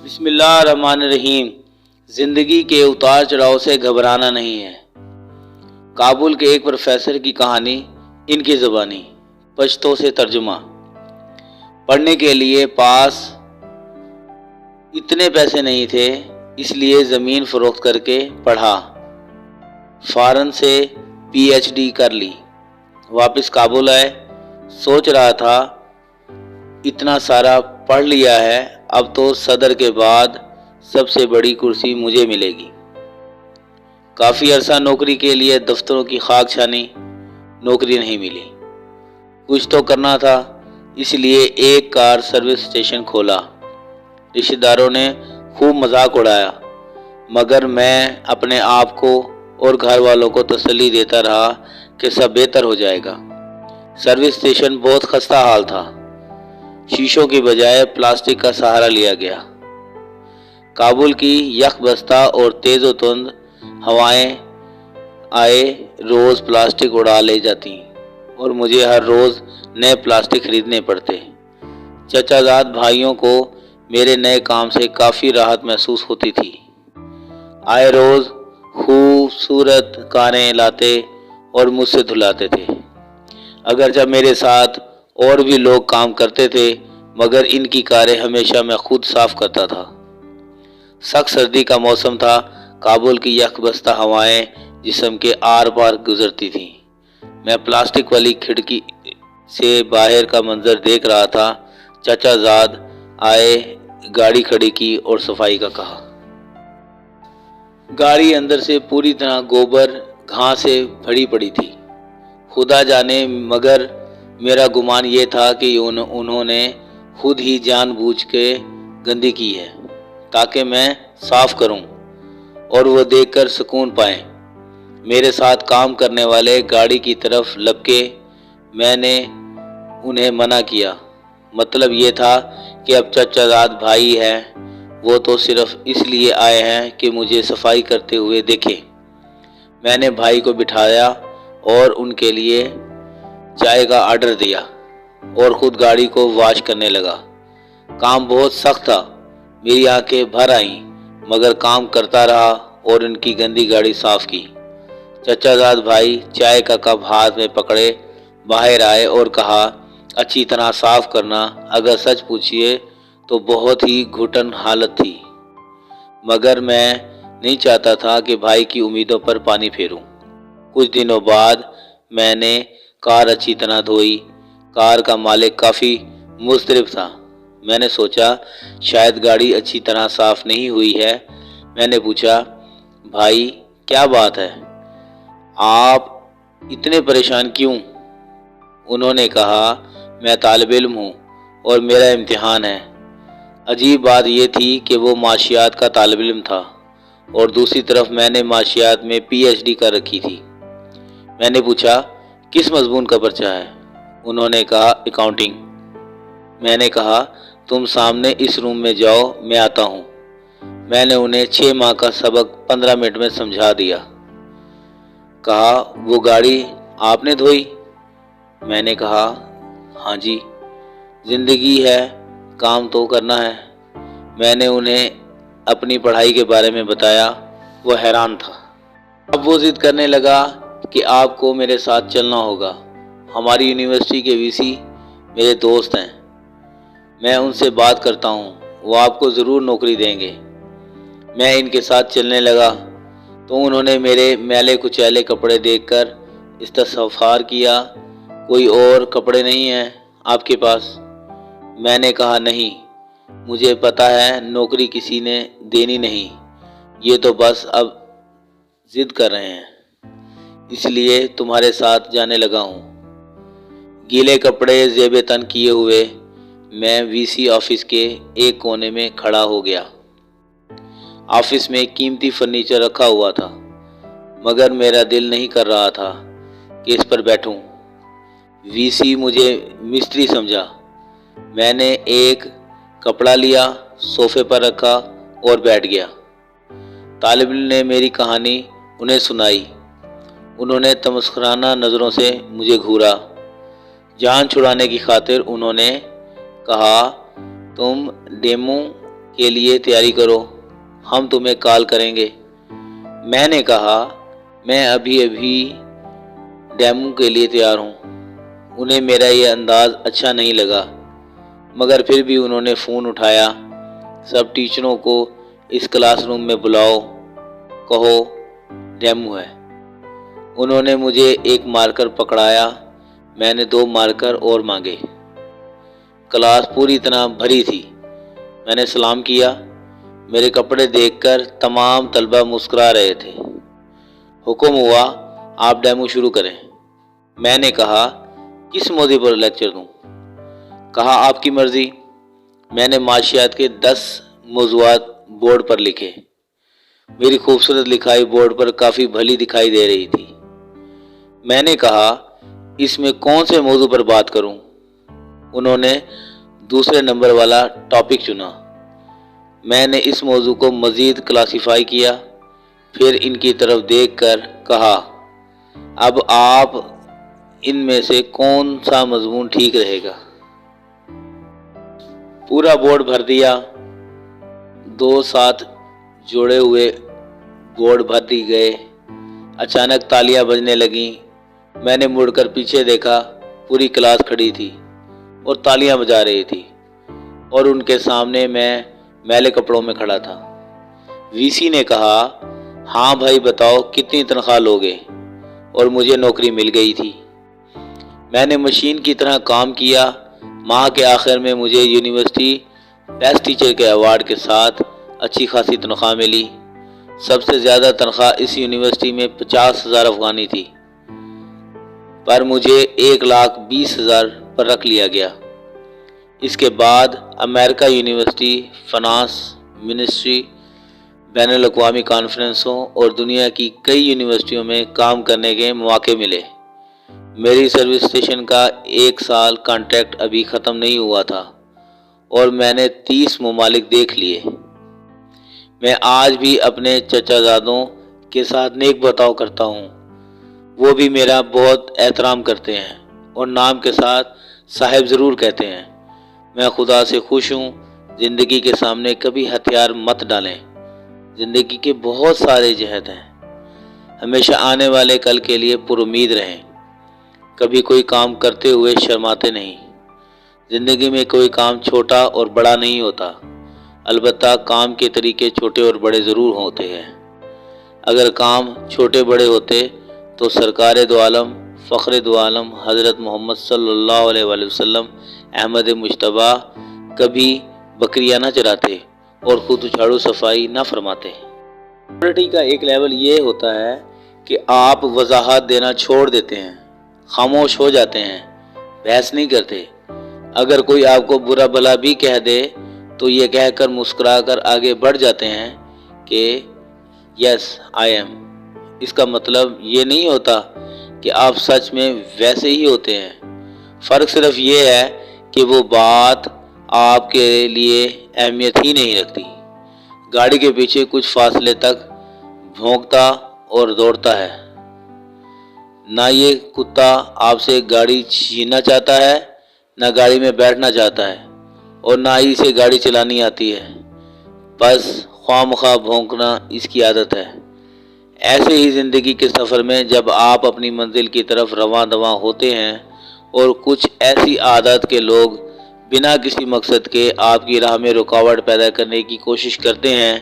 بسم اللہ الرحمن الرحیم۔ زندگی کے اتار چڑھاؤ سے گھبرانا نہیں ہے۔ کابل کے ایک پروفیسر کی کہانی، ان کی زبانی، پشتو سے ترجمہ۔ پڑھنے کے لیے پاس اتنے پیسے نہیں تھے، اس لیے زمین فروخت کر کے پڑھا، فارن سے پی ایچ ڈی کر لی، واپس کابل آئے۔ سوچ رہا تھا اتنا سارا پڑھ لیا ہے، اب تو صدر کے بعد سب سے بڑی کرسی مجھے ملے گی۔ کافی عرصہ نوکری کے لیے دفتروں کی خاک چھانی، نوکری نہیں ملی۔ کچھ تو کرنا تھا، اس لیے ایک کار سروس اسٹیشن کھولا۔ رشتہ داروں نے خوب مذاق اڑایا، مگر میں اپنے آپ کو اور گھر والوں کو تسلی دیتا رہا کہ سب بہتر ہو جائے گا۔ سروس اسٹیشن بہت خستہ حال تھا، شیشوں کی بجائے پلاسٹک کا سہارا لیا گیا۔ کابل کی یک بستہ اور تیز و تند ہوائیں آئے روز پلاسٹک اڑا لے جاتی اور مجھے ہر روز نئے پلاسٹک خریدنے پڑتے۔ چچا زاد بھائیوں کو میرے نئے کام سے کافی راحت محسوس ہوتی تھی۔ آئے روز خوبصورت کاریں لاتے اور مجھ سے دھلاتے تھے۔ اگرچہ میرے ساتھ اور بھی لوگ کام کرتے تھے، مگر ان کی کاریں ہمیشہ میں خود صاف کرتا تھا۔ سخت سردی کا موسم تھا، کابل کی یک بستہ ہوائیں جسم کے آر پار گزرتی تھیں۔ میں پلاسٹک والی کھڑکی سے باہر کا منظر دیکھ رہا تھا۔ چچا زاد آئے، گاڑی کھڑی کی اور صفائی کا کہا۔ گاڑی اندر سے پوری طرح گوبر گھاس سے بھری پڑی تھی۔ خدا جانے، مگر میرا گمان یہ تھا کہ انہوں نے خود ہی جان بوجھ کے گندی کی ہے تاکہ میں صاف کروں اور وہ دیکھ کر سکون پائیں۔ میرے ساتھ کام کرنے والے گاڑی کی طرف لپکے، میں نے انہیں منع کیا۔ مطلب یہ تھا کہ اب چچا زاد بھائی ہیں، وہ تو صرف اس لیے آئے ہیں کہ مجھے صفائی کرتے ہوئے دیکھیں۔ میں نے بھائی کو بٹھایا اور ان کے لیے چائے کا آرڈر دیا اور خود گاڑی کو واش کرنے لگا۔ کام بہت سخت تھا، میری آنکھیں بھر آئیں، مگر کام کرتا رہا اور ان کی گندی گاڑی صاف کی۔ چچا زاد بھائی چائے کا کپ ہاتھ میں پکڑے باہر آئے اور کہا، اچھی طرح صاف کرنا، اگر سچ پوچھئے تو بہت ہی گھٹن حالت تھی، مگر میں نہیں چاہتا تھا کہ بھائی کی امیدوں پر پانی پھیروں۔ کچھ دنوں بعد میں نے کار اچھی طرح دھوئی۔ کار کا مالک کافی مضطرب تھا۔ میں نے سوچا شاید گاڑی اچھی طرح صاف نہیں ہوئی ہے۔ میں نے پوچھا، بھائی کیا بات ہے، آپ اتنے پریشان کیوں؟ انہوں نے کہا، میں طالب علم ہوں اور میرا امتحان ہے۔ عجیب بات یہ تھی کہ وہ معاشیات کا طالب علم تھا اور دوسری طرف میں نے معاشیات میں پی ایچ ڈی کر رکھی تھی۔ میں نے پوچھا، کس مضمون کا پرچہ ہے؟ انہوں نے کہا، اکاؤنٹنگ۔ میں نے کہا، تم سامنے اس روم میں جاؤ، میں آتا ہوں۔ میں نے انہیں 6 ماہ کا سبق 15 منٹ میں سمجھا دیا۔ کہا، وہ گاڑی آپ نے دھوئی؟ میں نے کہا، ہاں جی، زندگی ہے، کام تو کرنا ہے۔ میں نے انہیں اپنی پڑھائی کے بارے میں بتایا۔ وہ حیران تھا۔ اب وہ ضد کرنے لگا کہ آپ کو میرے ساتھ چلنا ہوگا۔ ہماری یونیورسٹی کے وی سی میرے دوست ہیں، میں ان سے بات کرتا ہوں، وہ آپ کو ضرور نوکری دیں گے۔ میں ان کے ساتھ چلنے لگا تو انہوں نے میرے میلے کچیلے کپڑے دیکھ کر استفسار کیا، کوئی اور کپڑے نہیں ہیں آپ کے پاس؟ میں نے کہا، نہیں، مجھے پتہ ہے نوکری کسی نے دینی نہیں، یہ تو بس اب ضد کر رہے ہیں، اس لیے تمہارے ساتھ جانے لگا ہوں۔ گیلے کپڑے زیب تن کیے ہوئے میں وی سی آفس کے ایک کونے میں کھڑا ہو گیا۔ آفس میں قیمتی فرنیچر رکھا ہوا تھا، مگر میرا دل نہیں کر رہا تھا کہ اس پر بیٹھوں۔ وی سی مجھے مستری سمجھا۔ میں نے ایک کپڑا لیا، صوفے پر رکھا اور بیٹھ گیا۔ طالب علم نے میری کہانی انہیں سنائی۔ انہوں نے تمسخرانہ نظروں سے مجھے گھورا۔ جان چھڑانے کی خاطر انہوں نے کہا، تم ڈیمو کے لیے تیاری کرو، ہم تمہیں کال کریں گے۔ میں نے کہا میں ابھی ڈیمو کے لیے تیار ہوں۔ انہیں میرا یہ انداز اچھا نہیں لگا، مگر پھر بھی انہوں نے فون اٹھایا۔ سب ٹیچروں کو اس کلاس روم میں بلاؤ، کہو ڈیمو ہے۔ انہوں نے مجھے ایک مارکر پکڑایا، میں نے 2 مارکر اور مانگے۔ کلاس پوری طرح بھری تھی۔ میں نے سلام کیا۔ میرے کپڑے دیکھ کر تمام طلبہ مسکرا رہے تھے۔ حکم ہوا آپ ڈیمو شروع کریں۔ میں نے کہا کس موضوع پر لیکچر دوں؟ کہا آپ کی مرضی۔ میں نے معاشیات کے 10 موضوعات بورڈ پر لکھے۔ میری خوبصورت لکھائی بورڈ پر کافی بھلی دکھائی دے رہی تھی۔ میں نے کہا اس میں کون سے موضوع پر بات کروں؟ انہوں نے دوسرے نمبر والا ٹاپک چنا۔ میں نے اس موضوع کو مزید کلاسیفائی کیا، پھر ان کی طرف دیکھ کر کہا اب آپ ان میں سے کون سا مضمون ٹھیک رہے گا؟ پورا بورڈ بھر دیا۔ 2 ساتھ جوڑے ہوئے بورڈ بھر دی گئے۔ اچانک تالیاں بجنے لگیں۔ میں نے مڑ کر پیچھے دیکھا، پوری کلاس کھڑی تھی اور تالیاں بجا رہی تھی، اور ان کے سامنے میں میلے کپڑوں میں کھڑا تھا۔ وی سی نے کہا ہاں بھائی بتاؤ کتنی تنخواہ لوگے؟ اور مجھے نوکری مل گئی تھی۔ میں نے مشین کی طرح کام کیا۔ ماہ کے آخر میں مجھے یونیورسٹی بیسٹ ٹیچر کے ایوارڈ کے ساتھ اچھی خاصی تنخواہ ملی۔ سب سے زیادہ تنخواہ اس یونیورسٹی میں 50,000 افغانی تھی، پر مجھے 1,20,000 پر رکھ لیا گیا۔ اس کے بعد امریکہ یونیورسٹی، فنانس منسٹری، بین الاقوامی کانفرنسوں اور دنیا کی کئی یونیورسٹیوں میں کام کرنے کے مواقع ملے۔ میری سروس اسٹیشن کا 1 سال کانٹریکٹ ابھی ختم نہیں ہوا تھا اور میں نے 30 ممالک دیکھ لیے۔ میں آج بھی اپنے چچا زادوں کے ساتھ نیک برتاؤ کرتا ہوں۔ وہ بھی میرا بہت احترام کرتے ہیں اور نام کے ساتھ صاحب ضرور کہتے ہیں۔ میں خدا سے خوش ہوں۔ زندگی کے سامنے کبھی ہتھیار مت ڈالیں۔ زندگی کے بہت سارے جہد ہیں۔ ہمیشہ آنے والے کل کے لیے پر امید رہیں۔ کبھی کوئی کام کرتے ہوئے شرماتے نہیں۔ زندگی میں کوئی کام چھوٹا اور بڑا نہیں ہوتا، البتہ کام کے طریقے چھوٹے اور بڑے ضرور ہوتے ہیں۔ اگر کام چھوٹے بڑے ہوتے تو سرکار دو عالم، فخر دو عالم حضرت محمد صلی اللہ علیہ وآلہ وسلم احمد مجتبیٰ کبھی بکریاں نہ چراتے اور خود جھاڑو صفائی نہ فرماتے۔ اتھارٹی کا ایک لیول یہ ہوتا ہے کہ آپ وضاحت دینا چھوڑ دیتے ہیں، خاموش ہو جاتے ہیں، بحث نہیں کرتے۔ اگر کوئی آپ کو برا بھلا بھی کہہ دے تو یہ کہہ کر مسکرا کر آگے بڑھ جاتے ہیں کہ یس آئی ایم۔ اس کا مطلب یہ نہیں ہوتا کہ آپ سچ میں ویسے ہی ہوتے ہیں۔ فرق صرف یہ ہے کہ وہ بات آپ کے لیے اہمیت ہی نہیں رکھتی۔ گاڑی کے پیچھے کچھ فاصلے تک بھونکتا اور دوڑتا ہے۔ نہ یہ کتا آپ سے گاڑی چھیننا چاہتا ہے، نہ گاڑی میں بیٹھنا چاہتا ہے، اور نہ ہی اسے گاڑی چلانی آتی ہے، بس خواہ مخواہ بھونکنا اس کی عادت ہے۔ ایسے ہی زندگی کے سفر میں جب آپ اپنی منزل کی طرف رواں دواں ہوتے ہیں اور کچھ ایسی عادت کے لوگ بنا کسی مقصد کے آپ کی راہ میں رکاوٹ پیدا کرنے کی کوشش کرتے ہیں،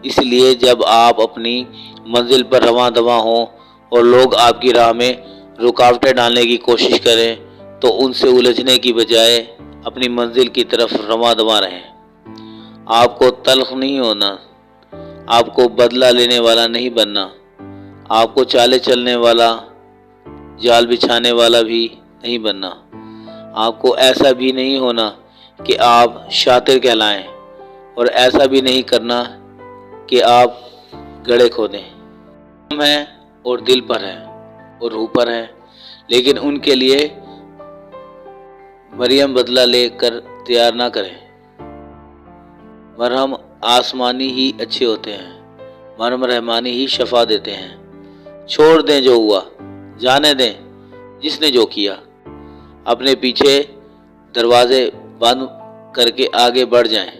اس لیے جب آپ اپنی منزل پر رواں دواں ہوں اور لوگ آپ کی راہ میں رکاوٹیں ڈالنے کی کوشش کریں تو ان سے الجھنے کی بجائے اپنی منزل کی طرف رواں دواں رہیں۔ آپ کو تلخ نہیں ہونا، آپ کو بدلہ لینے والا نہیں بننا، آپ کو چالے چلنے والا، جال بچھانے والا بھی نہیں بننا۔ آپ کو ایسا بھی نہیں ہونا کہ آپ شاطر کہلائیں، اور ایسا بھی نہیں کرنا کہ آپ گڑھے کھودیں۔ ہم ہیں اور دل پر ہیں اور روح پر ہیں، لیکن ان کے لیے مریم بدلہ لے کر تیار نہ کریں۔ مرہم آسمانی ہی اچھے ہوتے ہیں، مرہم رحمانی ہی شفا دیتے ہیں۔ چھوڑ دیں جو ہوا، جانے دیں جس نے جو کیا، اپنے پیچھے دروازے بند کر کے آگے بڑھ جائیں۔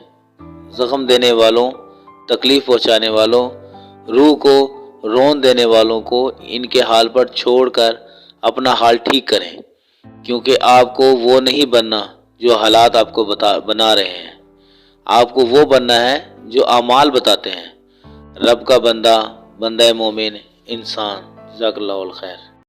زخم دینے والوں، تکلیف پہنچانے والوں، روح کو رون دینے والوں کو ان کے حال پر چھوڑ کر اپنا حال ٹھیک کریں، کیونکہ آپ کو وہ نہیں بننا جو حالات آپ کو بنا رہے ہیں، آپ کو وہ بننا ہے جو اعمال بتاتے ہیں۔ رب کا بندہ، بندہ مومن، انسان۔ جزاک اللہ الخیر۔